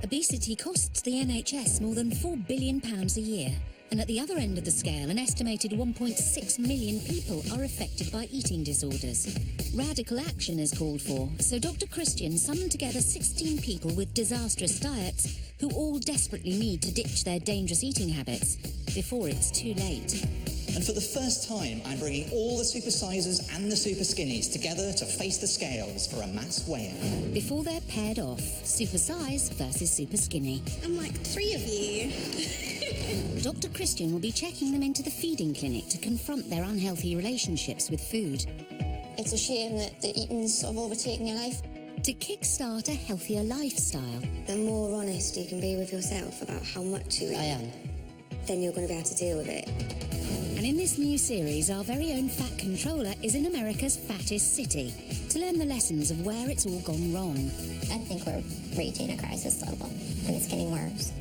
Obesity costs the NHS more than £4 billion a year. And at the other end of the scale, an estimated 1.6 million people are affected by eating disorders. Radical action is called for, so Dr. Christian summoned together 16 people with disastrous diets who all desperately need to ditch their dangerous eating habits before it's too late. And for the first time, I'm bringing all the Supersizers and the Superskinnies together to face the scales for a mass weigh-in. Before they're paired off, Supersize versus Superskinny. I'm like 3 of you. Dr. Christian will be checking them into the feeding clinic to confront their unhealthy relationships with food. It's a shame that the eating's sort of overtaken your life. To kickstart a healthier lifestyle. The more honest you can be with yourself about how much you eat, I am. then you're going to be able to deal with it. And in this new series, our very own fat controller is in America's fattest city to learn the lessons of where it's all gone wrong. I think we're reaching a crisis level, and it's getting worse.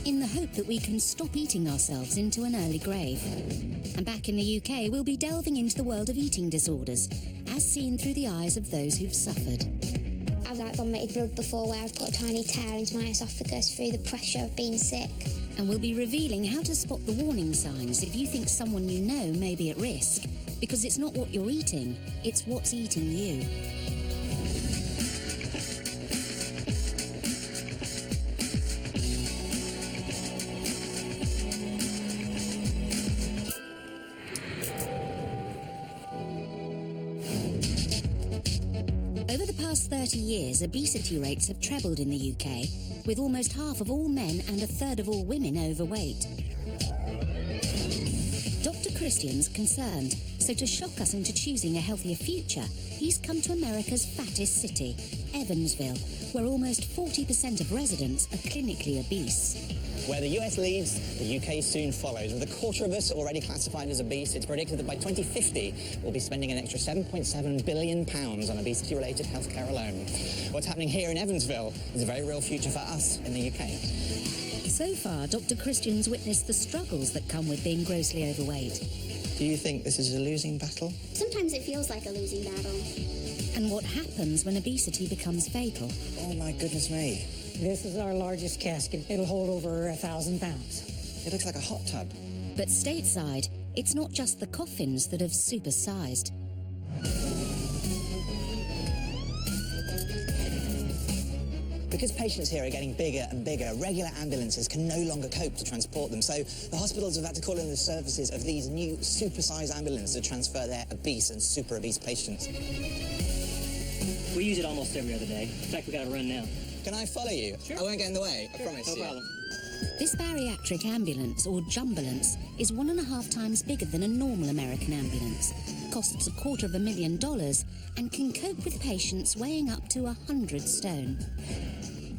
In the hope that we can stop eating ourselves into an early grave. And back in the UK, we'll be delving into the world of eating disorders, as seen through the eyes of those who've suffered. I've vomited blood before where I've got a tiny tear into my esophagus through the pressure of being sick. And we'll be revealing how to spot the warning signs if you think someone you know may be at risk. Because it's not what you're eating, it's what's eating you. Over the past 30 years, obesity rates have trebled in the UK, with almost half of all men and a third of all women overweight. Dr. Christian's concerned, so to shock us into choosing a healthier future, he's come to America's fattest city, Evansville, where almost 40% of residents are clinically obese. Where the US leads, the UK soon follows. With a quarter of us already classified as obese, it's predicted that by 2050, we'll be spending an extra £7.7 billion on obesity-related healthcare alone. What's happening here in Evansville is a very real future for us in the UK. So far, Dr. Christian's witnessed the struggles that come with being grossly overweight. Do you think this is a losing battle? Sometimes it feels like a losing battle. And what happens when obesity becomes fatal. Oh my goodness me. This is our largest casket. It'll hold over 1,000 pounds. It looks like a hot tub. But stateside, it's not just the coffins that have supersized. Because patients here are getting bigger and bigger, regular ambulances can no longer cope to transport them. So the hospitals have had to call in the services of these new Supersize ambulances to transfer their obese and super obese patients. We use it almost every other day. In fact, we got to run now. Can I follow you? Sure. I won't get in the way, I promise No you. problem. This bariatric ambulance, or jumbulance, is 1.5 times bigger than a normal American ambulance, costs $250,000, and can cope with patients weighing up to 100 stone.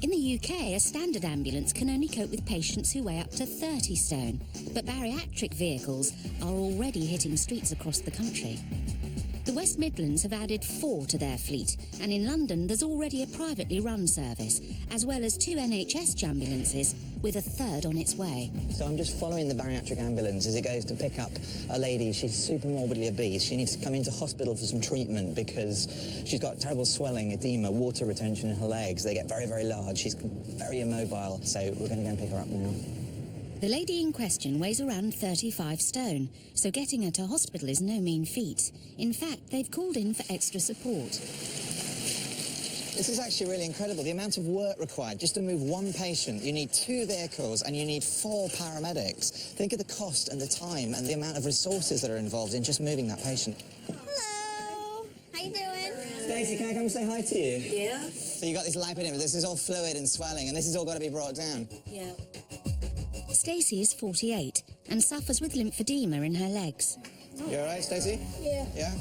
In the UK, a standard ambulance can only cope with patients who weigh up to 30 stone, but bariatric vehicles are already hitting streets across the country. The West Midlands have added 4 to their fleet, and in London there's already a privately run service, as well as 2 NHS ambulances, with a third on its way. So I'm just following the bariatric ambulance as it goes to pick up a lady. She's super morbidly obese. She needs to come into hospital for some treatment because she's got terrible swelling, edema, water retention in her legs. They get very, very large. She's very immobile, so we're going to go and pick her up now. The lady in question weighs around 35 stone, so getting her to hospital is no mean feat. In fact, they've called in for extra support. This is actually really incredible. The amount of work required just to move one patient. You need 2 vehicles and you need 4 paramedics. Think of the cost and the time and the amount of resources that are involved in just moving that patient. Hello. How you doing? Stacey, can I come and say hi to you? Yeah? So you got this lipid, this is all fluid and swelling, and this has all got to be brought down. Yeah. Stacey is 48 and suffers with lymphedema in her legs. You all right, Stacey? Yeah. Yeah?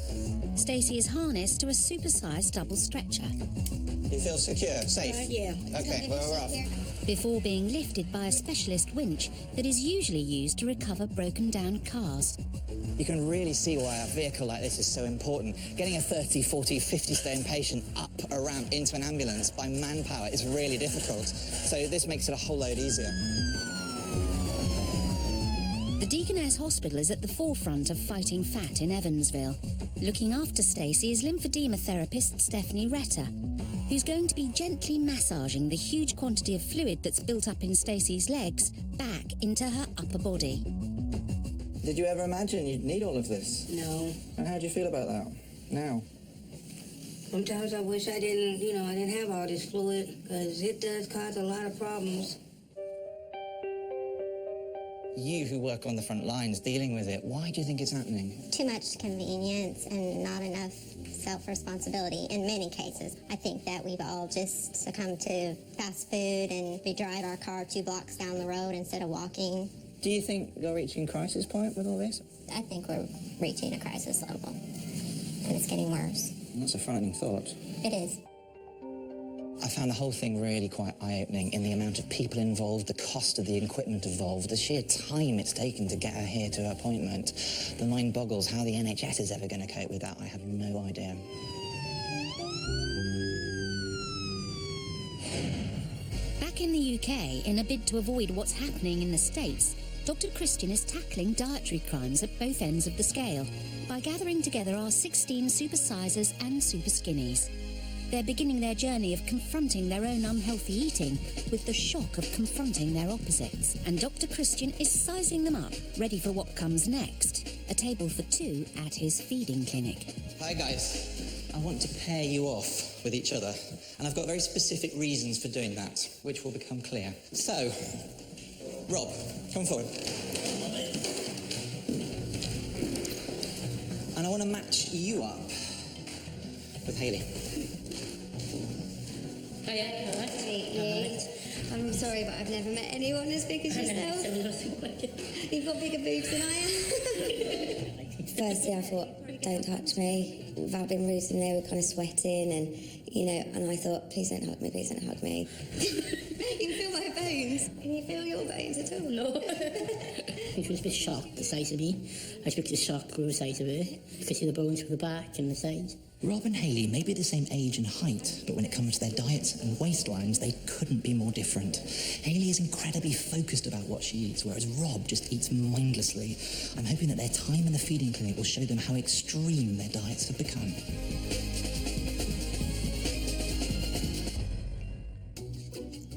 Stacey is harnessed to a supersized double stretcher. You feel secure, safe? Yeah. Okay, well, we're off. Before being lifted by a specialist winch that is usually used to recover broken down cars. You can really see why a vehicle like this is so important. Getting a 30, 40, 50 stone patient up a ramp into an ambulance by manpower is really difficult. So this makes it a whole load easier. The Deaconess Hospital is at the forefront of fighting fat in Evansville. Looking after Stacey is lymphedema therapist Stephanie Retter. who's going to be gently massaging the huge quantity of fluid that's built up in Stacey's legs back into her upper body. Did you ever imagine you'd need all of this? No. And how do you feel about that now? Sometimes I wish I didn't have all this fluid, because it does cause a lot of problems. You who work on the front lines dealing with it, why do you think it's happening? Too much convenience and not enough self-responsibility in many cases. I think that we've all just succumbed to fast food and we drive our car 2 blocks down the road instead of walking. Do you think you're reaching crisis point with all this? I think we're reaching a crisis level and it's getting worse. That's a frightening thought. It is. I found the whole thing really quite eye-opening in the amount of people involved, the cost of the equipment involved, the sheer time it's taken to get her here to her appointment. The mind boggles how the NHS is ever going to cope with that. I have no idea. Back in the UK, in a bid to avoid what's happening in the States, Dr. Christian is tackling dietary crimes at both ends of the scale by gathering together our 16 Supersizers and Superskinnies. They're beginning their journey of confronting their own unhealthy eating with the shock of confronting their opposites. And Dr. Christian is sizing them up, ready for what comes next, a table for 2 at his feeding clinic. Hi guys, I want to pair you off with each other, and I've got very specific reasons for doing that, which will become clear. So, Rob, come forward. And I want to match you up with Hayley. I'm sorry, but I've never met anyone as big as yourself. You've got bigger boobs than I am. Firstly, I thought, don't touch me. Without being rude to them, they were kind of sweating and I thought, please don't hug me, please don't hug me. You can feel my bones. Can you feel your bones at all? No. She was a bit shocked, the size of me. I was a bit shocked with the size of her. You could see the bones from the back and the sides. Rob and Hayley may be the same age and height, but when it comes to their diets and waistlines, they couldn't be more different. Hayley is incredibly focused about what she eats, whereas Rob just eats mindlessly. I'm hoping that their time in the feeding clinic will show them how extreme their diets have become.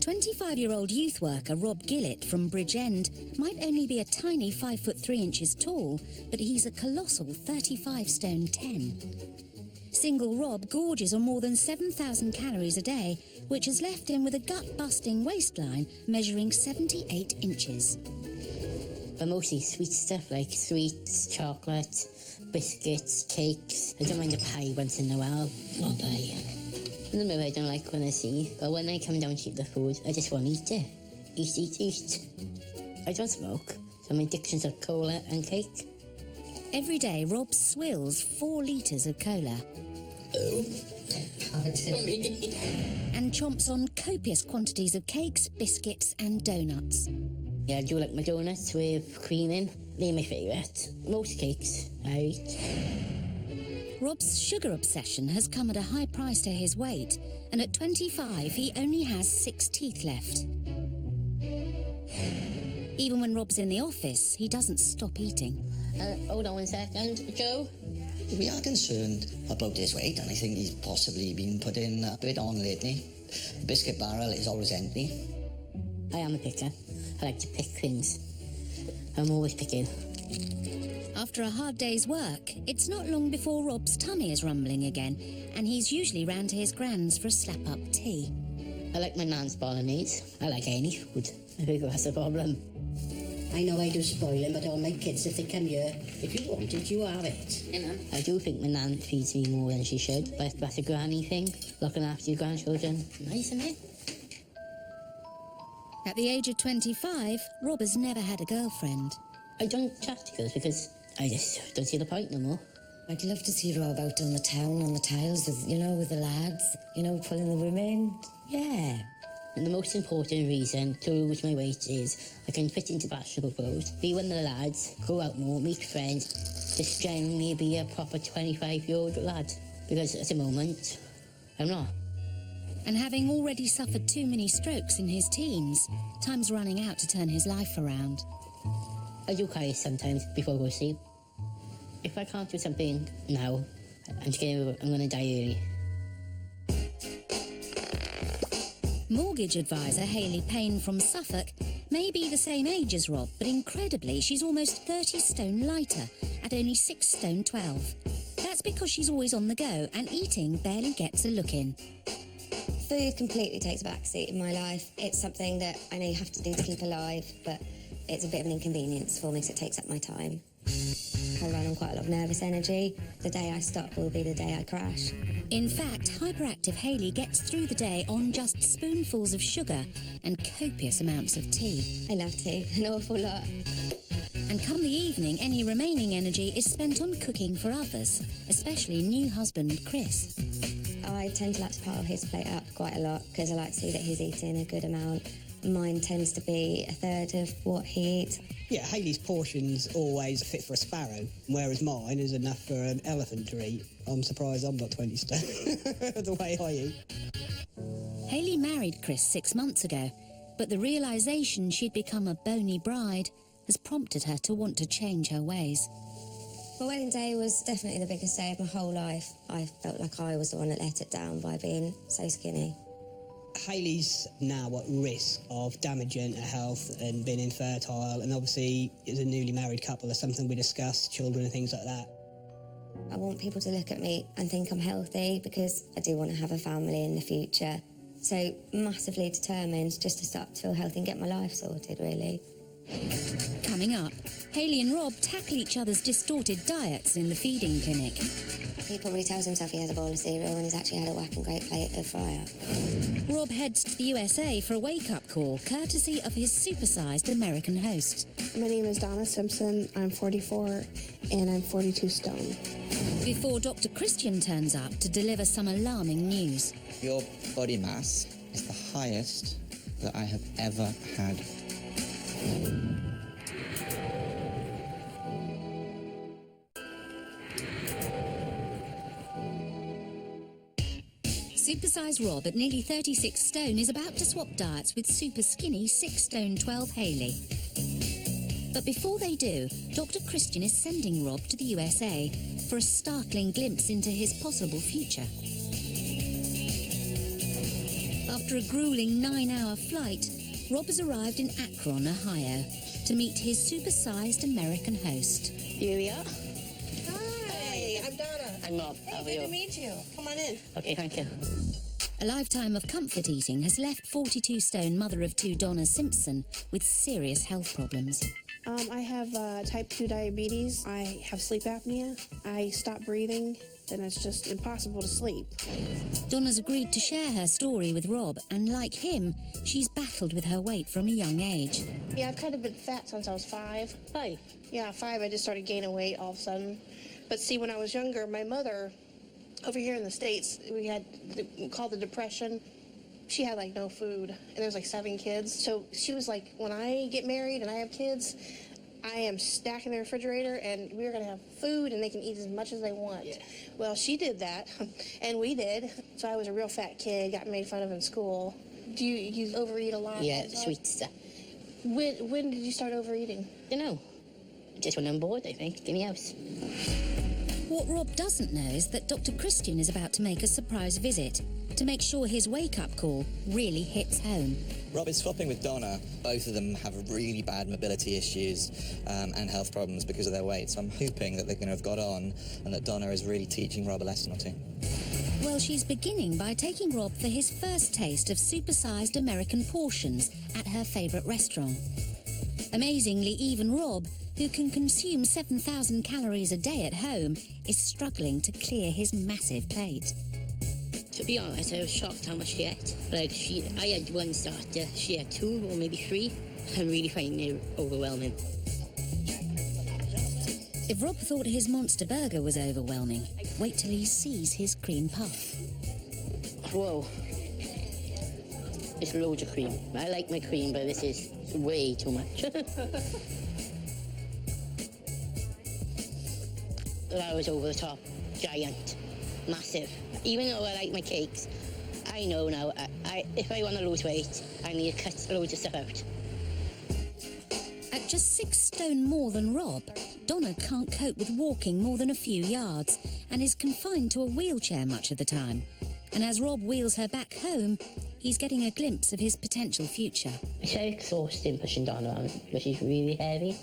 "25-year-old youth worker Rob Gillett from Bridgend might only be a tiny 5'3" tall, but he's a colossal 35 stone 10. Single Rob gorges on more than 7,000 calories a day, which has left him with a gut-busting waistline measuring 78 inches. But mostly sweet stuff like sweets, chocolate, biscuits, cakes. I don't mind a pie once in a while. Not pie. The movie I don't like when I see, but when I come down to eat the food, I just want to eat it. Eat, eat, eat. I don't smoke, so my addictions are cola and cake. Every day, Rob swills 4 litres of cola. And chomps on copious quantities of cakes, biscuits and donuts. Yeah, I do like my donuts with cream in. They're my favourite. Most cakes I eat. Rob's sugar obsession has come at a high price to his weight, and at 25 he only has 6 teeth left. Even when Rob's in the office, he doesn't stop eating. Hold on 1 second, Joe. We are concerned about his weight, and I think he's possibly been putting a bit on lately. The biscuit barrel is always empty. I am a picker. I like to pick things. I'm always picking. After a hard day's work, it's not long before Rob's tummy is rumbling again, and he's usually round to his gran's for a slap-up tea. I like my nan's bolognese. I like any food. I think that's the problem. I know I do spoil him, but all my kids, if they come here, if you want it, you have it. You know? I do think my nan feeds me more than she should, but that's a granny thing, looking after your grandchildren. Nice, isn't it? At the age of 25, Rob has never had a girlfriend. I don't chat to girls because I just don't see the point no more. I'd love to see Rob out on the town, on the tiles, with the lads, pulling the women. Yeah. And the most important reason to lose my weight is I can fit into fashionable clothes, be one of the lads, go out more, meet friends, just generally be a proper 25-year-old lad. Because at the moment, I'm not. And having already suffered too many strokes in his teens, time's running out to turn his life around. I do cry sometimes before I go to sleep. If I can't do something now, I'm going to die early. Mortgage advisor Hayley Payne from Suffolk may be the same age as Rob, but incredibly she's almost 30 stone lighter at only 6 stone 12. That's because she's always on the go and eating barely gets a look in. Food completely takes a backseat in my life. It's something that I know you have to do to keep alive, but it's a bit of an inconvenience for me, so it takes up my time. I run on quite a lot of nervous energy. The day I stop will be the day I crash. In fact, hyperactive Hayley gets through the day on just spoonfuls of sugar and copious amounts of tea. I love tea, an awful lot. And come the evening, any remaining energy is spent on cooking for others, especially new husband Chris. I tend to like to pile his plate up quite a lot because I like to see that he's eating a good amount. Mine tends to be a third of what he eats. Yeah, Hayley's portion's always fit for a sparrow, whereas mine is enough for an elephant to eat. I'm surprised I'm not 20 stone, the way I eat. Hayley married Chris 6 months ago, but the realisation she'd become a bony bride has prompted her to want to change her ways. My wedding day was definitely the biggest day of my whole life. I felt like I was the one that let it down by being so skinny. Hayley's now at risk of damaging her health and being infertile, and obviously as a newly married couple, there's something we discuss, children and things like that. I want people to look at me and think I'm healthy because I do want to have a family in the future. So massively determined just to start to feel healthy and get my life sorted, really. Coming up, Hayley and Rob tackle each other's distorted diets in the feeding clinic. He probably tells himself he has a bowl of cereal when he's actually had a whacking great plate of fry-up. Rob heads to the USA for a wake-up call, courtesy of his supersized American host. My name is Donna Simpson. I'm 44 and I'm 42 stone. Before Dr. Christian turns up to deliver some alarming news. Your body mass is the highest that I have ever had. Supersize Rob at nearly 36 stone is about to swap diets with super skinny 6 stone 12 Hayley. But before they do, Dr. Christian is sending Rob to the USA for a startling glimpse into his possible future. After a grueling 9-hour flight, Rob has arrived in Akron, Ohio, to meet his supersized American host. Here we are. Hi, I'm Donna. I'm Rob. Hey, good to meet you. Come on in. Okay, thank you. A lifetime of comfort eating has left 42 stone mother of 2 Donna Simpson with serious health problems. I have type 2 diabetes. I have sleep apnea. I stop breathing, and it's just impossible to sleep. Donna's agreed to share her story with Rob, and like him, she's battled with her weight from a young age. Yeah, I've kind of been fat since I was 5. 5? Yeah, 5. I just started gaining weight all of a sudden. But see, when I was younger, my mother, over here in the States, we had called the Depression. She had like no food, and there was like 7 kids. So she was like, when I get married and I have kids, I am stacking the refrigerator and we're gonna have food and they can eat as much as they want. Yeah. Well, she did that, and we did. So I was a real fat kid, got made fun of in school. Do you overeat a lot? Yeah, sweet stuff. When did you start overeating? You know, just when I'm bored, I think, in the house. What Rob doesn't know is that Dr. Christian is about to make a surprise visit to make sure his wake-up call really hits home. Rob is swapping with Donna. Both of them have really bad mobility issues and health problems because of their weight. So I'm hoping that they're going to have got on and that Donna is really teaching Rob a lesson or two. Well, she's beginning by taking Rob for his first taste of supersized American portions at her favourite restaurant. Amazingly, even Rob, who can consume 7,000 calories a day at home, is struggling to clear his massive plate. To be honest, I was shocked how much she ate. Like, I had 1 starter, she had 2 or maybe 3. I'm really finding it overwhelming. If Rob thought his monster burger was overwhelming, wait till he sees his cream puff. Whoa. It's loads of cream. I like my cream, but this is way too much. That was over the top. Giant. Massive. Even though I like my cakes, I know now, if I want to lose weight, I need to cut loads of stuff out. At just 6 stone more than Rob, Donna can't cope with walking more than a few yards and is confined to a wheelchair much of the time. And as Rob wheels her back home, he's getting a glimpse of his potential future. It's very exhausting pushing Donna around because she's really heavy.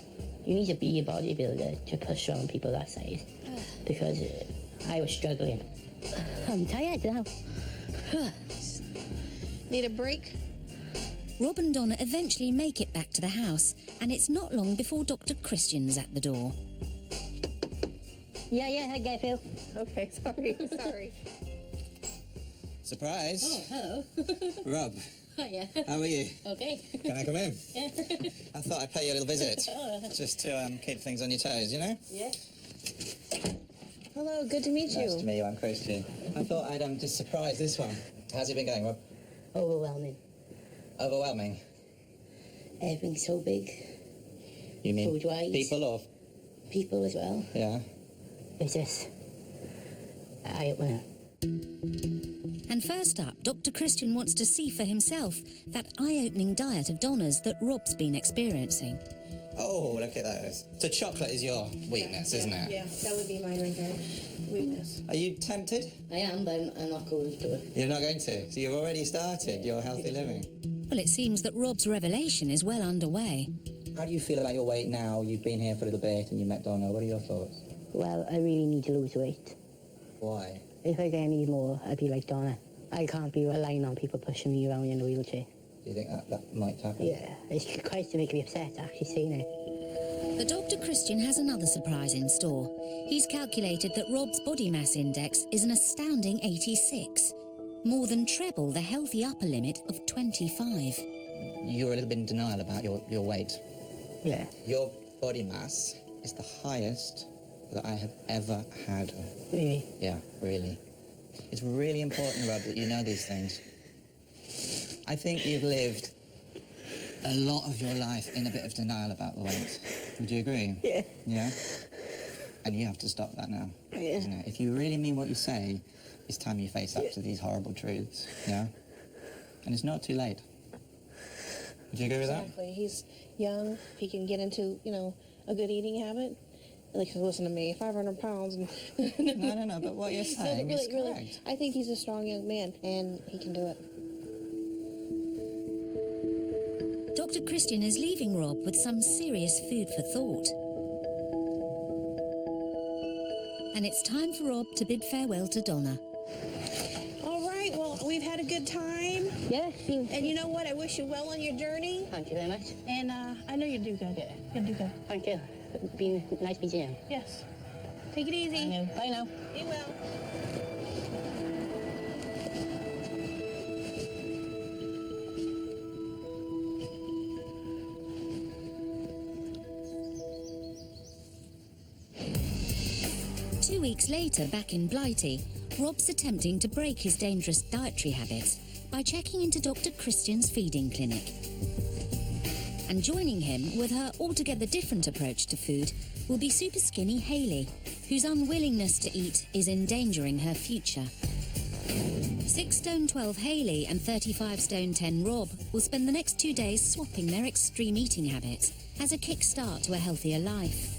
You need to be a bodybuilder to push around people that size because I was struggling. I'm tired now. Need a break? Rob and Donna eventually make it back to the house, and it's not long before Dr. Christian's at the door. Yeah, I get Phil. Okay, sorry. Surprise. Oh, hello. Rob, Hiya. how are you? Okay. Can I come in? Yeah. I thought I'd pay you a little visit, Oh. just to keep things on your toes, you know? Yeah. Hello, good to meet you. Nice to meet you, I'm Christian. I thought I'd just surprise this one. How's it been going, Rob? Overwhelming. Overwhelming? Everything's so big. You mean Food-wise. people or? People as well. Yeah. It's just eye-opener. And first up, Dr. Christian wants to see for himself that eye-opening diet of Donna's that Rob's been experiencing. Oh, look at those. So chocolate is your weakness, isn't it? Yeah, that would be mine right there. Weakness. Are you tempted? I am, but I'm not going to do it. You're not going to? So you've already started your healthy living? Well, it seems that Rob's revelation is well underway. How do you feel about your weight now? You've been here for a little bit and you met Donna. What are your thoughts? Well, I really need to lose weight. Why? If I get any more, I'd be like Donna. I can't be relying on people pushing me around in a wheelchair. Do you think that might happen? Yeah, it's quite to make me upset actually seeing it. But Dr. Christian has another surprise in store. He's calculated that Rob's body mass index is an astounding 86, more than treble the healthy upper limit of 25. You're a little bit in denial about your weight. Yeah. Your body mass is the highest that I have ever had. Really? Yeah, really. It's really important, Rob, that you know these things. I think you've lived a lot of your life in a bit of denial about the weight. Would you agree? Yeah. Yeah? And you have to stop that now. Yeah. Isn't it? If you really mean what you say, it's time you face up to these horrible truths. Yeah? And it's not too late. Would you agree with that? Exactly. He's young. He can get into, a good eating habit. Like, listen to me, 500 pounds. And No, but what you're saying is correct. Really, I think he's a strong young man, and he can do it. Dr. Christian is leaving Rob with some serious food for thought. And it's time for Rob to bid farewell to Donna. All right, well, we've had a good time. Yeah. And you know what? I wish you well on your journey. Thank you very much. And I know you'll do good. Yeah. You'll do good. Thank you. It's been nice meeting you. Yes. Take it easy. I know. Bye now. Be well. Two weeks later, back in Blighty, Rob's attempting to break his dangerous dietary habits by checking into Dr. Christian's feeding clinic. And joining him with her altogether different approach to food will be Superskinny Hayley, whose unwillingness to eat is endangering her future. 6 stone 12 Hayley and 35 stone 10 Rob will spend the next 2 days swapping their extreme eating habits as a kickstart to a healthier life.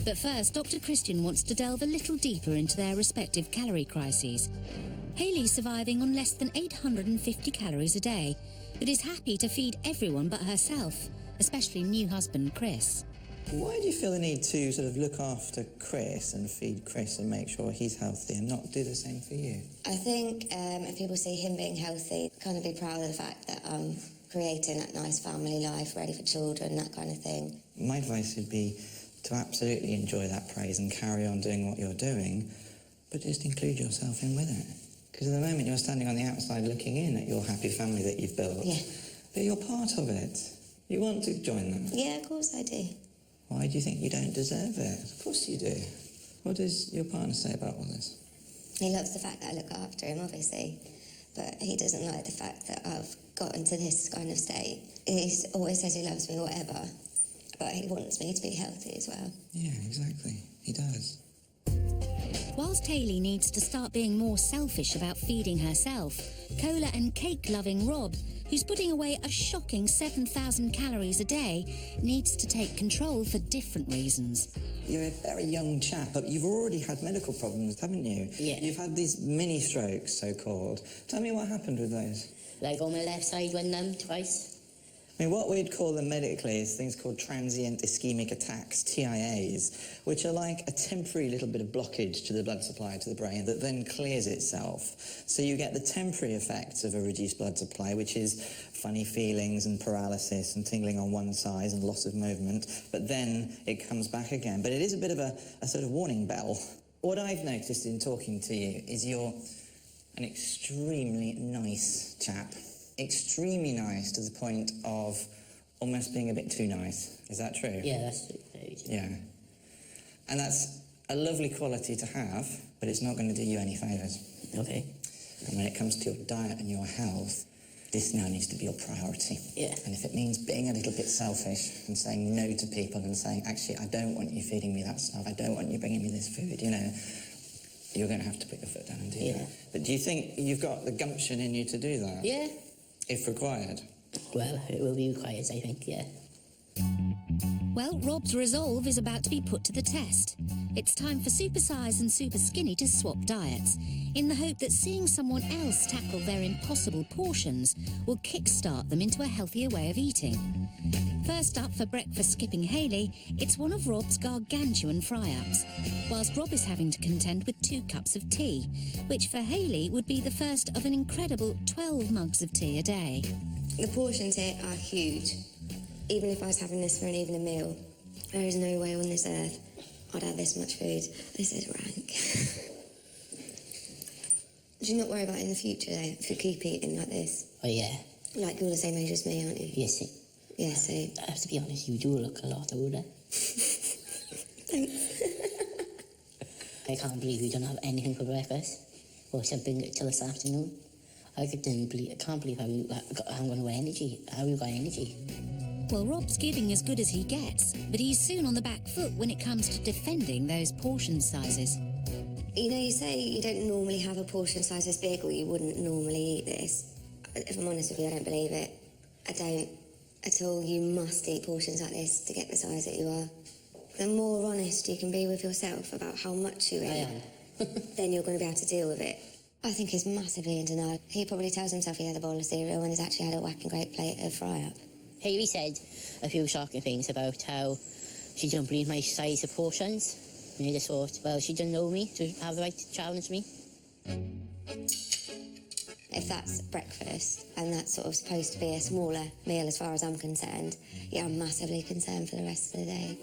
But first, Dr. Christian wants to delve a little deeper into their respective calorie crises. Hayley's surviving on less than 850 calories a day, but is happy to feed everyone but herself, especially new husband Chris. Why do you feel the need to sort of look after Chris and feed Chris and make sure he's healthy and not do the same for you? I think if people see him being healthy, kind of be proud of the fact that I'm creating that nice family life, ready for children, that kind of thing. My advice would be to absolutely enjoy that praise and carry on doing what you're doing, but just include yourself in with it. Because at the moment you're standing on the outside looking in at your happy family that you've built. Yeah. But you're part of it. You want to join them. Yeah, of course I do. Why do you think you don't deserve it? Of course you do. What does your partner say about all this? He loves the fact that I look after him, obviously, but he doesn't like the fact that I've gotten to this kind of state. He always says he loves me, whatever, but he wants me to be healthy as well. Yeah, exactly. He does. Whilst Hayley needs to start being more selfish about feeding herself, cola and cake-loving Rob, who's putting away a shocking 7,000 calories a day, needs to take control for different reasons. You're a very young chap, but you've already had medical problems, haven't you? Yeah. You've had these mini-strokes, so-called. Tell me what happened with those. Like on my left side went numb twice. I mean, what we'd call them medically is things called transient ischemic attacks, TIAs, which are like a temporary little bit of blockage to the blood supply to the brain that then clears itself. So you get the temporary effects of a reduced blood supply, which is funny feelings and paralysis and tingling on one side and loss of movement, but then it comes back again. But it is a bit of a sort of warning bell. What I've noticed in talking to you is you're an extremely nice chap. Extremely nice to the point of almost being a bit too nice. Is that true? Yeah, that's true. Yeah. And that's a lovely quality to have, but it's not going to do you any favours. Okay. And when it comes to your diet and your health, this now needs to be your priority. Yeah. And if it means being a little bit selfish and saying no to people and saying, actually, I don't want you feeding me that stuff, I don't want you bringing me this food, you know, you're going to have to put your foot down and do that. But do you think you've got the gumption in you to do that? Yeah. If required? Well, it will be required, I think, yeah. Well, Rob's resolve is about to be put to the test. It's time for Supersize and Superskinny to swap diets, in the hope that seeing someone else tackle their impossible portions will kickstart them into a healthier way of eating. First up for breakfast skipping Hayley, it's one of Rob's gargantuan fry-ups, whilst Rob is having to contend with 2 cups of tea, which for Hayley would be the first of an incredible 12 mugs of tea a day. The portions here are huge. Even if I was having this for an evening meal, there is no way on this earth I'd have this much food. This is rank. Do you not worry about it in the future, though, if you keep eating like this? Oh, yeah. Like, you're the same age as me, aren't you? Yes, yeah, so... I have to be honest, you do look a lot older. Thanks. I can't believe you don't have anything for breakfast, or something till this afternoon. I can't believe how you haven't got no energy. How you got energy? Well, Rob's giving as good as he gets, but he's soon on the back foot when it comes to defending those portion sizes. You know, you say you don't normally have a portion size this big, or you wouldn't normally eat this. If I'm honest with you, I don't believe it. I don't at all. You must eat portions like this to get the size that you are. The more honest you can be with yourself about how much you eat, then you're going to be able to deal with it. I think he's massively in denial. He probably tells himself he had a bowl of cereal when he's actually had a whacking great plate of fry-up. Hayley said a few shocking things about how she didn't believe my size of portions. And I just thought, well, she didn't know me to have the right to challenge me. If that's breakfast, and that's sort of supposed to be a smaller meal as far as I'm concerned, yeah, I'm massively concerned for the rest of the day.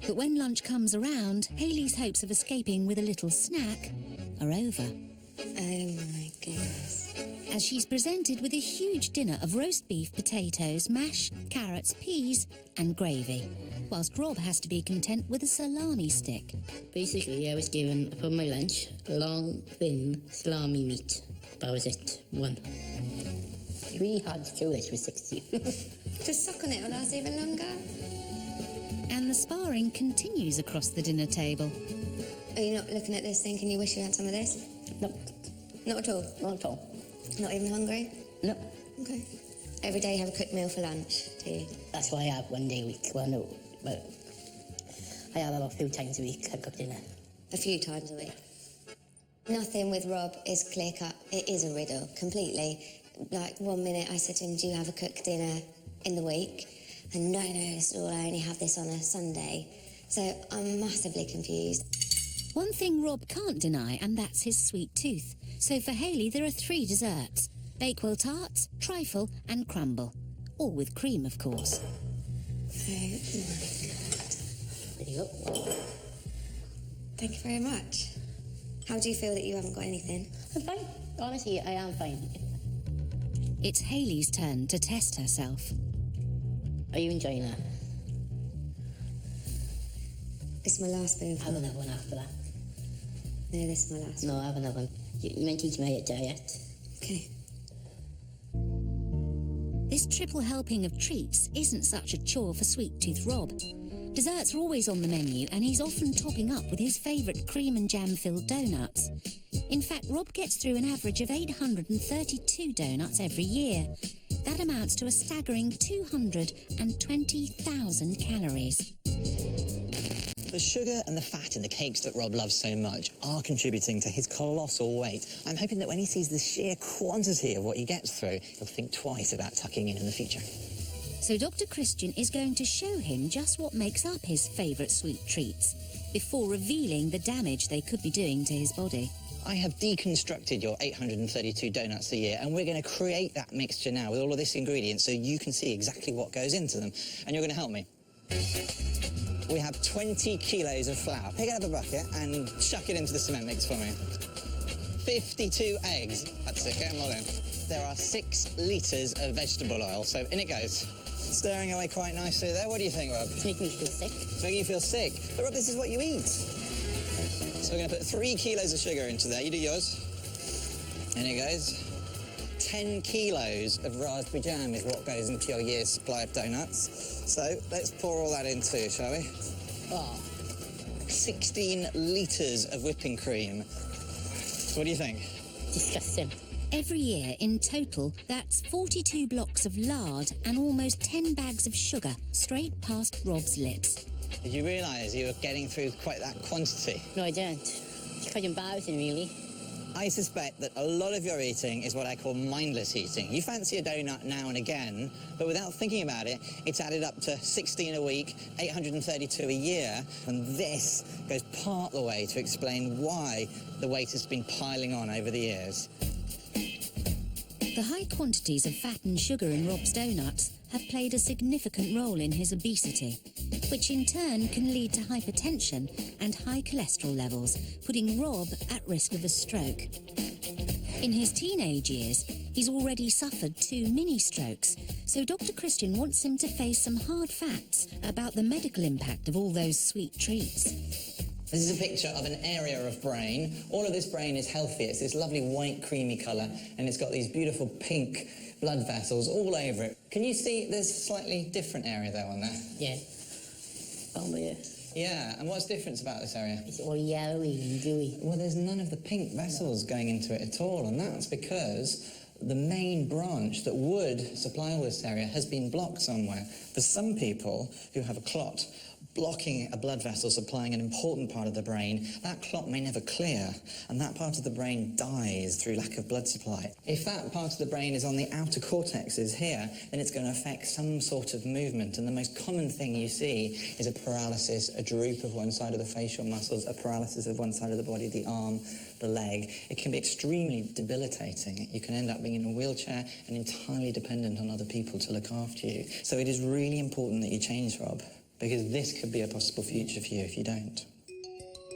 But when lunch comes around, Hayley's hopes of escaping with a little snack are over. Oh my goodness. As she's presented with a huge dinner of roast beef, potatoes, mash, carrots, peas and gravy, whilst Rob has to be content with a salami stick. Basically, I was given, for my lunch, long, thin salami meat. That was it. One. It's really hard to chew this with 60. Just suck on it, will last even longer. And the sparring continues across the dinner table. Are you not looking at this thinking you wish you had some of this? No. Not at all? Not at all. Not even hungry? No. Okay. Every day you have a cooked meal for lunch, do you? That's why I have one day a week. Well, no. But I have about a few times a week I cook dinner. A few times a week. Nothing with Rob is clear-cut. It is a riddle, completely. Like, 1 minute I said to him, do you have a cooked dinner in the week? And no, I only have this on a Sunday. So I'm massively confused. One thing Rob can't deny, and that's his sweet tooth. So for Hayley, there are 3 desserts: Bakewell tarts, trifle and crumble. All with cream, of course. Oh my God. There you go. Thank you very much. How do you feel that you haven't got anything? I'm fine. Honestly, I am fine. It's Hayley's turn to test herself. Are you enjoying that? It's my last spoonful. Have another one after that. No, this is my last one. No, have another one. You meant to teach me a diet. Okay. This triple helping of treats isn't such a chore for Sweet Tooth Rob. Desserts are always on the menu, and he's often topping up with his favourite cream and jam-filled donuts. In fact, Rob gets through an average of 832 donuts every year. That amounts to a staggering 220,000 calories. The sugar and the fat in the cakes that Rob loves so much are contributing to his colossal weight. I'm hoping that when he sees the sheer quantity of what he gets through, he'll think twice about tucking in the future. So Dr. Christian is going to show him just what makes up his favourite sweet treats, before revealing the damage they could be doing to his body. I have deconstructed your 832 donuts a year, and we're going to create that mixture now with all of this ingredient so you can see exactly what goes into them. And you're going to help me. We have 20 kilos of flour. Pick up a bucket and chuck it into the cement mix for me. 52 eggs. That's it, get them all in. There are 6 litres of vegetable oil, so in it goes. Stirring away quite nicely there. What do you think, Rob? It's making me feel sick. It's making you feel sick? But Rob, this is what you eat. So we're going to put 3 kilos of sugar into there. You do yours. In it goes. 10 kilos of raspberry jam is what goes into your year's supply of donuts. So let's pour all that in too, shall we? 16 litres of whipping cream. So what do you think? Disgusting. Every year, in total, that's 42 blocks of lard and almost 10 bags of sugar straight past Rob's lips. Did you realise you were getting through quite that quantity? No, I don't. It's quite embarrassing, really. I suspect that a lot of your eating is what I call mindless eating. You fancy a donut now and again, but without thinking about it, it's added up to 16 a week, 832 a year, and this goes part the way to explain why the weight has been piling on over the years. The high quantities of fat and sugar in Rob's donuts have played a significant role in his obesity, which in turn can lead to hypertension and high cholesterol levels, putting Rob at risk of a stroke. In his teenage years, he's already suffered 2 mini-strokes, so Dr. Christian wants him to face some hard facts about the medical impact of all those sweet treats. This is a picture of an area of brain. All of this brain is healthy. It's this lovely white, creamy colour, and it's got these beautiful pink blood vessels all over it. Can you see there's a slightly different area though on there? Yeah. Oh, yeah. Yeah, and what's the difference about this area? It's all yellowy and gooey. Well, there's none of the pink vessels going into it at all, and that's because the main branch that would supply all this area has been blocked somewhere. For some people who have a clot blocking a blood vessel supplying an important part of the brain, that clot may never clear, and that part of the brain dies through lack of blood supply. If that part of the brain is on the outer cortexes here, then it's going to affect some sort of movement, and the most common thing you see is a paralysis, a droop of one side of the facial muscles, a paralysis of one side of the body, the arm, the leg. It can be extremely debilitating. You can end up being in a wheelchair and entirely dependent on other people to look after you. So it is really important that you change, Rob, because this could be a possible future for you if you don't.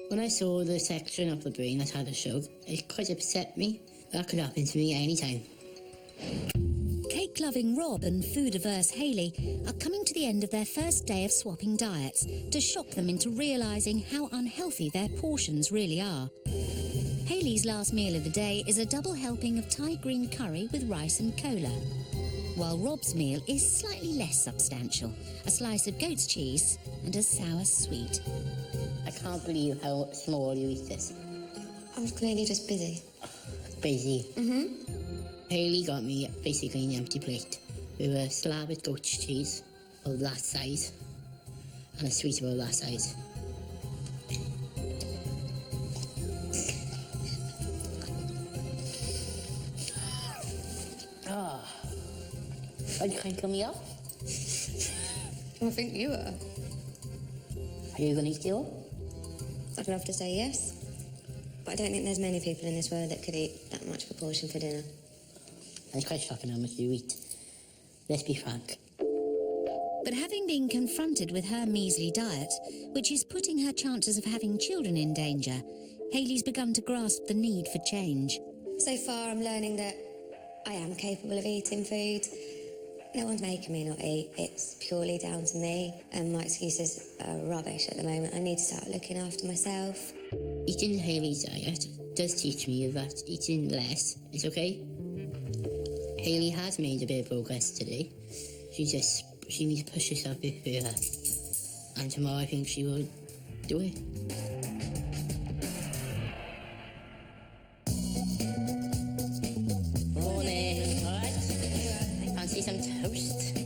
When I saw the section of the brain that had a show, it quite upset me. That could happen to me anytime. Cake-loving Rob and food-averse Hayley are coming to the end of their first day of swapping diets to shock them into realising how unhealthy their portions really are. Hayley's last meal of the day is a double helping of Thai green curry with rice and cola, while Rob's meal is slightly less substantial, a slice of goat's cheese and a sour sweet. I can't believe how small you eat this. I was clearly just busy. Busy? Mm-hmm. Hayley got me basically an empty plate with a slab of goat's cheese of that size and a sweet of that size. Are you trying to kill me off? I think you are. Are you going to eat it all? I'd love to say yes, but I don't think there's many people in this world that could eat that much proportion for dinner. And it's quite shocking how much you eat. Let's be frank. But having been confronted with her measly diet, which is putting her chances of having children in danger, Hayley's begun to grasp the need for change. So far, I'm learning that I am capable of eating food. No one's making me not eat. It's purely down to me, and my excuses are rubbish at the moment. I need to start looking after myself. Eating Hayley's diet does teach me that eating less is okay. Hayley has made a bit of progress today. She needs to push herself a bit further. And tomorrow I think she will do it. Morning. All right. Fancy some toast?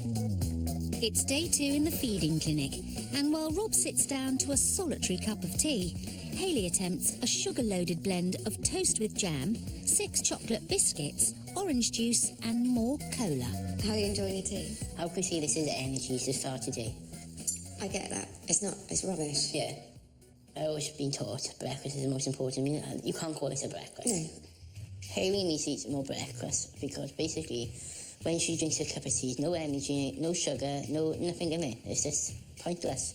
It's day 2 in the feeding clinic, and while Rob sits down to a solitary cup of tea, Hayley attempts a sugar-loaded blend of toast with jam, 6 chocolate biscuits, orange juice and more cola. How are you enjoying your tea? How can you see this is energy to start today? I get that. It's rubbish. Yeah. I've always been taught breakfast is the most important meal, and you can't call it a breakfast. No. Hayley needs to eat more breakfast because basically when she drinks a cup of tea, no energy, no sugar, nothing in it. It's just pointless.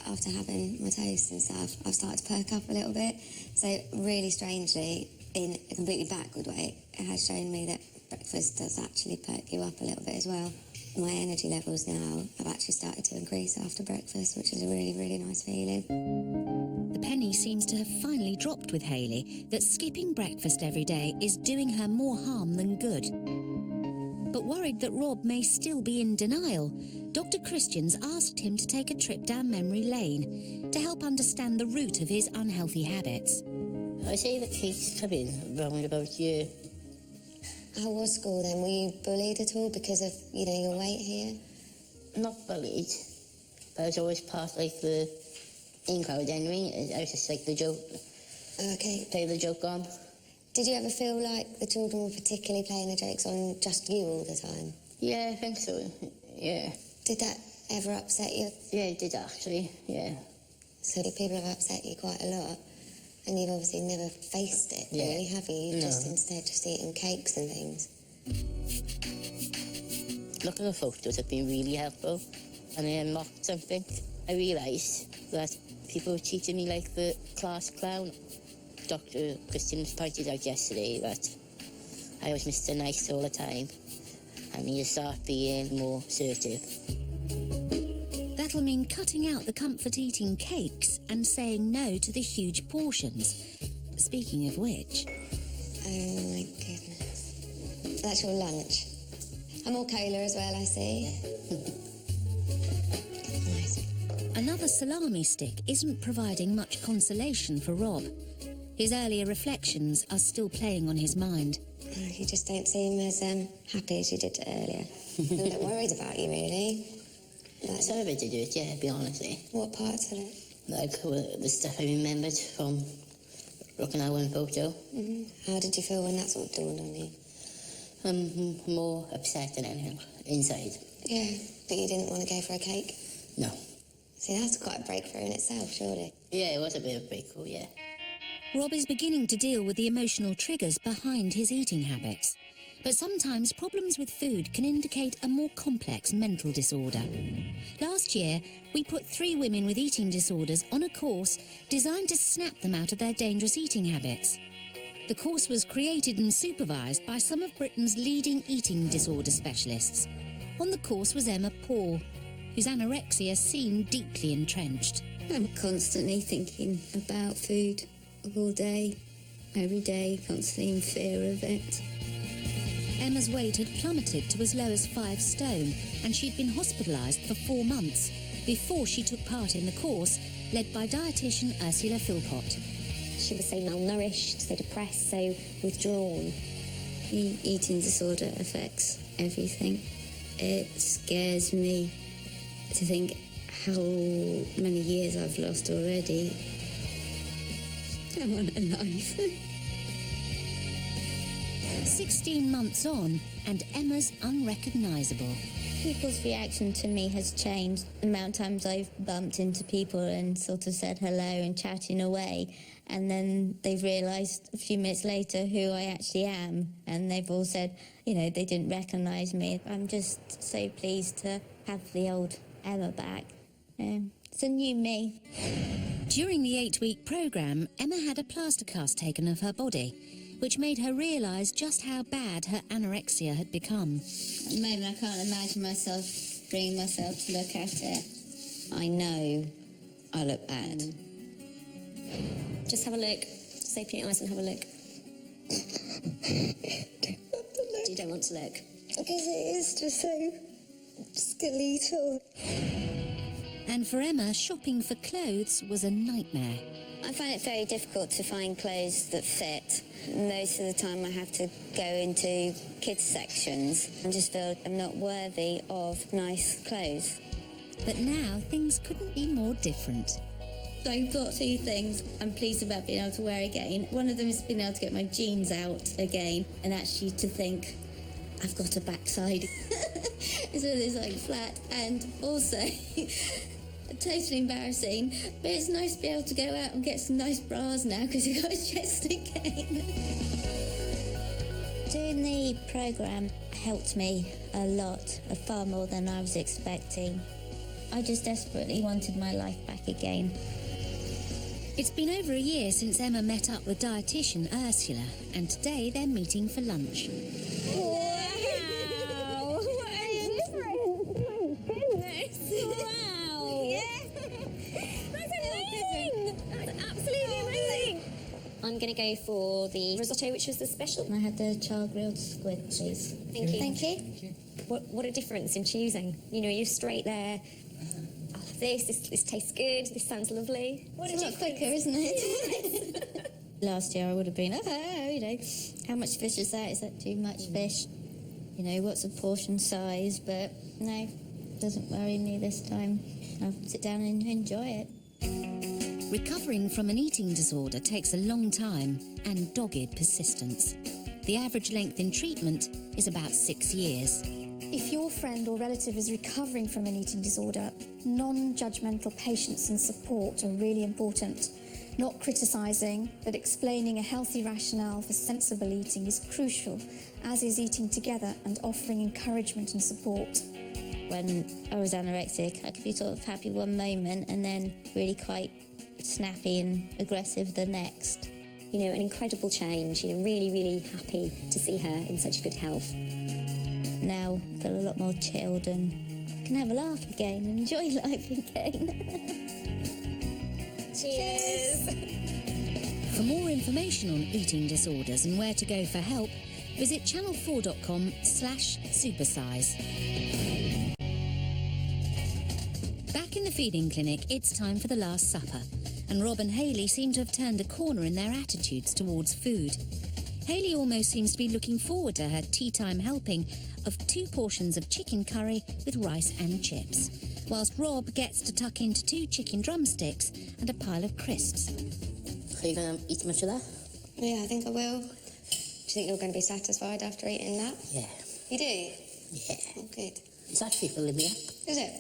After having my toast and stuff, I've started to perk up a little bit. So really strangely, in a completely backward way, it has shown me that breakfast does actually perk you up a little bit as well. My energy levels now have actually started to increase after breakfast, which is a really, really nice feeling. The penny seems to have finally dropped with Hayley that skipping breakfast every day is doing her more harm than good. But worried that Rob may still be in denial, Dr. Christians asked him to take a trip down memory lane to help understand the root of his unhealthy habits. I say the cakes come in around about year. How was school then? Were you bullied at all because of, your weight here? Not bullied, but I was always part like the in-crowd anyway. I was just like the joke. Okay. Play the joke on. Did you ever feel like the children were particularly playing the jokes on just you all the time? Yeah, I think so, yeah. Did that ever upset you? Yeah, it did actually, yeah. So people have upset you quite a lot, and you've obviously never faced it, really, have you? You've instead just eaten cakes and things. Looking at the photos have been really helpful, and I unlocked something. I realised that people were treating me like the class clown. Dr. Christian pointed out yesterday that I was Mr. Nice all the time. I need to start being more assertive. That'll mean cutting out the comfort-eating cakes and saying no to the huge portions. Speaking of which... Oh, my goodness. That's your lunch. And more cola as well, I see. Nice. Another salami stick isn't providing much consolation for Rob. His earlier reflections are still playing on his mind. You just don't seem as happy as you did earlier. I'm a bit worried about you, really. Some of it to do it, yeah, to be honest. What parts of it? Like the stuff I remembered from looking at one photo. Mm-hmm. How did you feel when that sort of dawned on you? More upset than anything inside. Yeah, but you didn't want to go for a cake? No. See, that's quite a breakthrough in itself, surely. Yeah, it was a bit of a breakthrough, yeah. Rob is beginning to deal with the emotional triggers behind his eating habits. But sometimes problems with food can indicate a more complex mental disorder. Last year, we put 3 women with eating disorders on a course designed to snap them out of their dangerous eating habits. The course was created and supervised by some of Britain's leading eating disorder specialists. On the course was Emma Paul, whose anorexia seemed deeply entrenched. I'm constantly thinking about food all day, every day, constantly in fear of it. Emma's weight had plummeted to as low as 5 stone, and she'd been hospitalised for 4 months before she took part in the course, led by dietitian Ursula Philpott. She was so malnourished, so depressed, so withdrawn. The eating disorder affects everything. It scares me to think how many years I've lost already. I want a life. 16 months on, and Emma's unrecognisable. People's reaction to me has changed. The amount of times I've bumped into people and sort of said hello and chatting away, and then they've realised a few minutes later who I actually am, and they've all said, they didn't recognise me. I'm just so pleased to have the old Emma back. It's a new me. During the 8-week programme, Emma had a plaster cast taken of her body, which made her realise just how bad her anorexia had become. At the moment, I can't imagine myself bringing myself to look at it. I know I look bad. Just have a look. Just open your eyes and have a look. You don't want to look? Because it is just so skeletal. And for Emma, shopping for clothes was a nightmare. I find it very difficult to find clothes that fit. Most of the time I have to go into kids' sections and just feel I'm not worthy of nice clothes. But now things couldn't be more different. I've got 2 things I'm pleased about being able to wear again. One of them is being able to get my jeans out again and actually to think I've got a backside. So it's like flat, and also totally embarrassing, but it's nice to be able to go out and get some nice bras now because I've got a chest again. Doing the programme helped me a lot, far more than I was expecting. I just desperately wanted my life back again. It's been over a year since Emma met up with dietitian Ursula, and today they're meeting for lunch. Wow! What a difference! My goodness! Wow! Yeah! That's amazing! That's absolutely amazing! I'm going to go for the risotto, which was the special. I had the char grilled squid, please. Thank you. Thank you. What a difference in choosing. You know, you're straight there. I love this tastes good, this sounds lovely. It's a lot quicker, isn't it? Last year I would have been, you know, how much fish is that? Is that too much fish? You know, what's a portion size? But no, it doesn't worry me this time. I'll sit down and enjoy it. Recovering from an eating disorder takes a long time and dogged persistence. The average length in treatment is about 6 years. If your friend or relative is recovering from an eating disorder, non-judgmental patience and support are really important. Not criticising, but explaining a healthy rationale for sensible eating is crucial, as is eating together and offering encouragement and support. When I was anorexic, I could be sort of happy one moment and then really quite snappy and aggressive the next. You know, an incredible change. You know, really, really happy to see her in such good health. Now I feel a lot more chilled and can have a laugh again and enjoy life again. Cheers! For more information on eating disorders and where to go for help, visit channel4.com/supersize. Back in the feeding clinic, it's time for the Last Supper, and Rob and Hayley seem to have turned a corner in their attitudes towards food. Hayley almost seems to be looking forward to her tea time helping of 2 portions of chicken curry with rice and chips, whilst Rob gets to tuck into 2 chicken drumsticks and a pile of crisps. Are you going to eat much of that? Yeah, I think I will. Do you think you're going to be satisfied after eating that? Yeah. You do? Yeah. Oh, good. It's actually filling me up. Is it?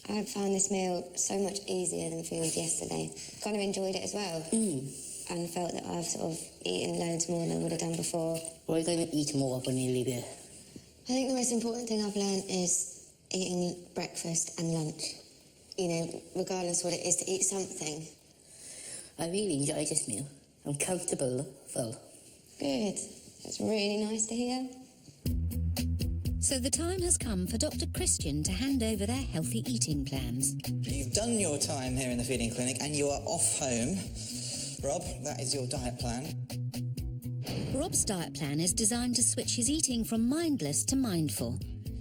I found this meal so much easier than food yesterday. Kind of enjoyed it as well. And felt that I've sort of eaten loads more than I would have done before. What are you going to eat more of when you leave here? I think the most important thing I've learned is eating breakfast and lunch. You know, regardless what it is, to eat something. I really enjoy this meal. I'm comfortable, full. Good. That's really nice to hear. So the time has come for Dr. Christian to hand over their healthy eating plans. You've done your time here in the feeding clinic and you are off home. Rob, that is your diet plan. Rob's diet plan is designed to switch his eating from mindless to mindful.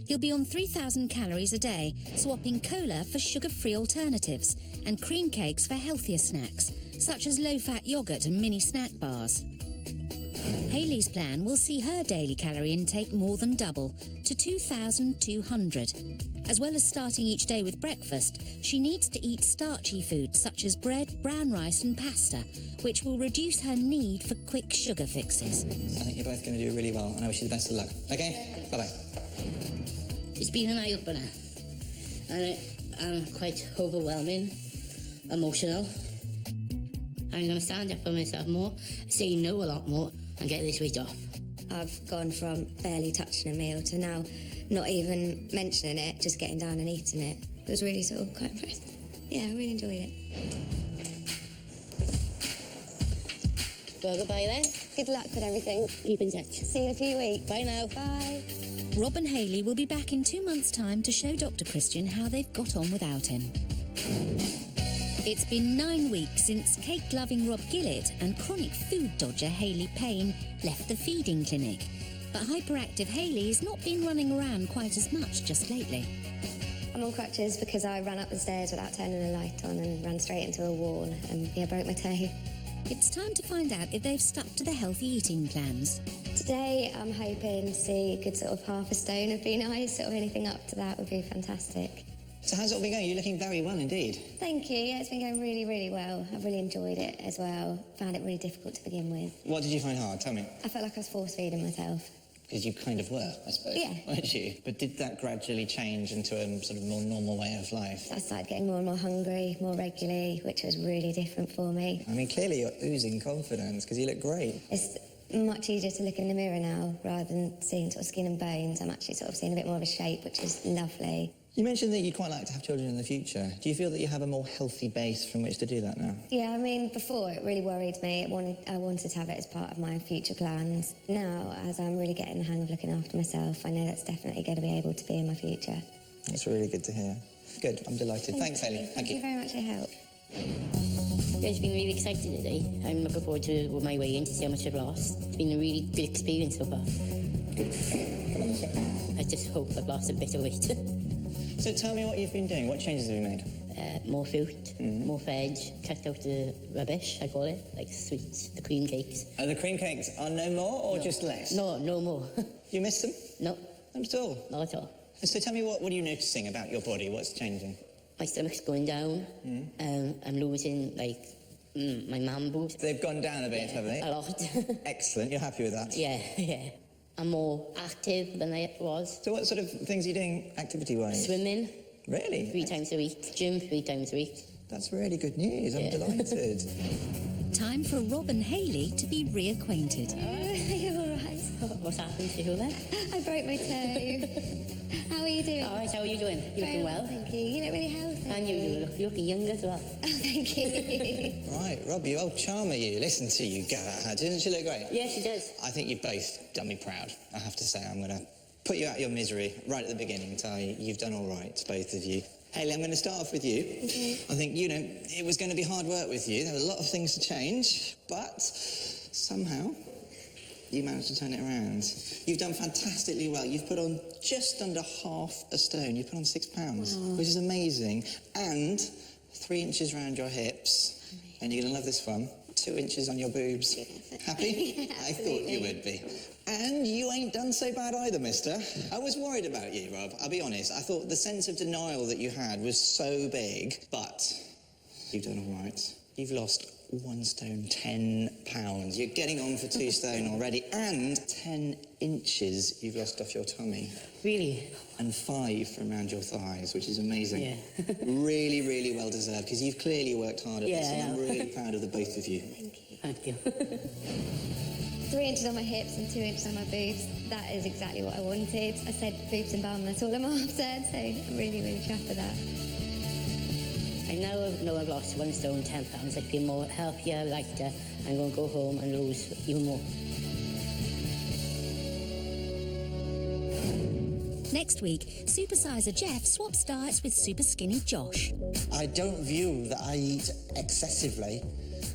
He'll be on 3,000 calories a day, swapping cola for sugar-free alternatives and cream cakes for healthier snacks, such as low-fat yogurt and mini snack bars. Hayley's plan will see her daily calorie intake more than double to 2,200. As well as starting each day with breakfast, she needs to eat starchy foods such as bread, brown rice and pasta, which will reduce her need for quick sugar fixes. I think you're both going to do really well, and I wish you the best of luck. Okay? Bye-bye. It's been an eye-opener. And quite overwhelming, emotional. I'm going to stand up for myself more, say no a lot more, and get this weight off. I've gone from barely touching a meal to now not even mentioning it, just getting down and eating it. It was really sort of quite impressive. Yeah, I really enjoyed it. Well, goodbye then. Good luck with everything. Keep in touch. See you in a few weeks. Bye now. Bye. Rob and Hayley will be back in 2 months' time to show Dr. Christian how they've got on without him. It's been 9 weeks since cake-loving Rob Gillett and chronic food dodger Hayley Payne left the feeding clinic. But hyperactive Hayley has not been running around quite as much just lately. I'm on crutches because I ran up the stairs without turning the light on and ran straight into a wall and broke my toe. It's time to find out if they've stuck to the healthy eating plans. Today I'm hoping to see a good sort of half a stone would be nice, or anything up to that would be fantastic. So how's it all been going? You're looking very well indeed. Thank you. Yeah, it's been going really, really well. I've really enjoyed it as well. Found it really difficult to begin with. What did you find hard? Tell me. I felt like I was force-feeding myself. Because you kind of were, I suppose. Yeah. Weren't you? But did that gradually change into a sort of more normal way of life? I started getting more and more hungry, more regularly, which was really different for me. I mean, clearly you're oozing confidence because you look great. It's much easier to look in the mirror now rather than seeing sort of skin and bones. I'm actually sort of seeing a bit more of a shape, which is lovely. You mentioned that you'd quite like to have children in the future. Do you feel that you have a more healthy base from which to do that now? Yeah, I mean, before it really worried me. I wanted to have it as part of my future plans. Now, as I'm really getting the hang of looking after myself, I know that's definitely going to be able to be in my future. That's really good to hear. Good, I'm delighted. Thanks, Hayley. Thank you very much for your help. Yeah, it's been really exciting today. I'm looking forward to my way in to see how much I've lost. It's been a really good experience so far. I just hope I've lost a bit of weight. So tell me what you've been doing. What changes have you made? More fruit, more veg, cut out the rubbish, I call it, like sweets, the cream cakes. And the cream cakes are no more or just less? No more. You miss them? No. Not at all? Not at all. So tell me, what are you noticing about your body? What's changing? My stomach's going down. I'm losing, like, my man boobs. They've gone down a bit, have they? A lot. Excellent. You're happy with that? Yeah. I'm more active than I was. So what sort of things are you doing activity-wise? Swimming. Really? 3 times a week. Gym 3 times a week. That's really good news. I'm delighted. Time for Rob and Hayley to be reacquainted. Are you all right? What's happened to you then? I broke my toe. How are you doing? All right, how are you doing? You looking well? Thank you. You look really healthy. And you're looking young as well. Oh, thank you. Right, Rob, you old charmer, you. Listen to you go. Doesn't she look great? Yeah, she does. I think you've both done me proud. I have to say, I'm going to put you out of your misery right at the beginning and tell you you've done all right, both of you. Hayley, I'm going to start off with you. I think, it was going to be hard work with you. There were a lot of things to change, but somehow you managed to turn it around. You've done fantastically well. You've put on just under half a stone. You've put on 6 pounds, which is amazing. And 3 inches around your hips. And you're going to love this one. 2 inches on your boobs. Happy? I thought you would be. And you ain't done so bad either, mister. I was worried about you, Rob. I'll be honest. I thought the sense of denial that you had was so big, but you've done all right. You've lost 1 stone, 10 pounds. You're getting on for 2 stone already, and 10 inches you've lost off your tummy. Really? And 5 from around your thighs, which is amazing. Yeah. Really, really well deserved, because you've clearly worked hard at this, and I'm really proud of the both of you. Thank you. 3 inches on my hips and 2 inches on my boobs. That is exactly what I wanted. I said boobs and bum, that's all I'm after, so I'm really, really chuffed with that. I know I've lost 1 stone, 10 pounds. I feel more healthier, lighter. I'm going to go home and lose even more. Next week, Supersizer Jeff swaps diets with Superskinny Josh. I don't view that I eat excessively.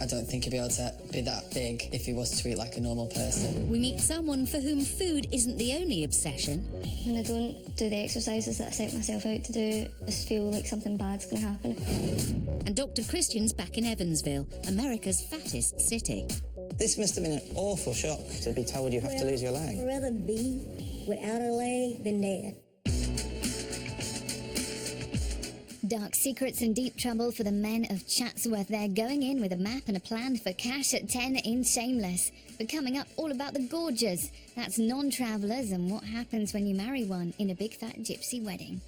I don't think he'd be able to be that big if he was to eat like a normal person. We meet someone for whom food isn't the only obsession. When I don't do the exercises that I set myself out to do, I just feel like something bad's going to happen. And Dr. Christian's back in Evansville, America's fattest city. This must have been an awful shock to be told you have to lose your leg. I'd rather be without a leg than dead. Dark secrets and deep trouble for the men of Chatsworth. They're going in with a map and a plan for cash at 10 in Shameless. But coming up, all about the gorgers. That's non-travellers and what happens when you marry one in a big fat gypsy wedding.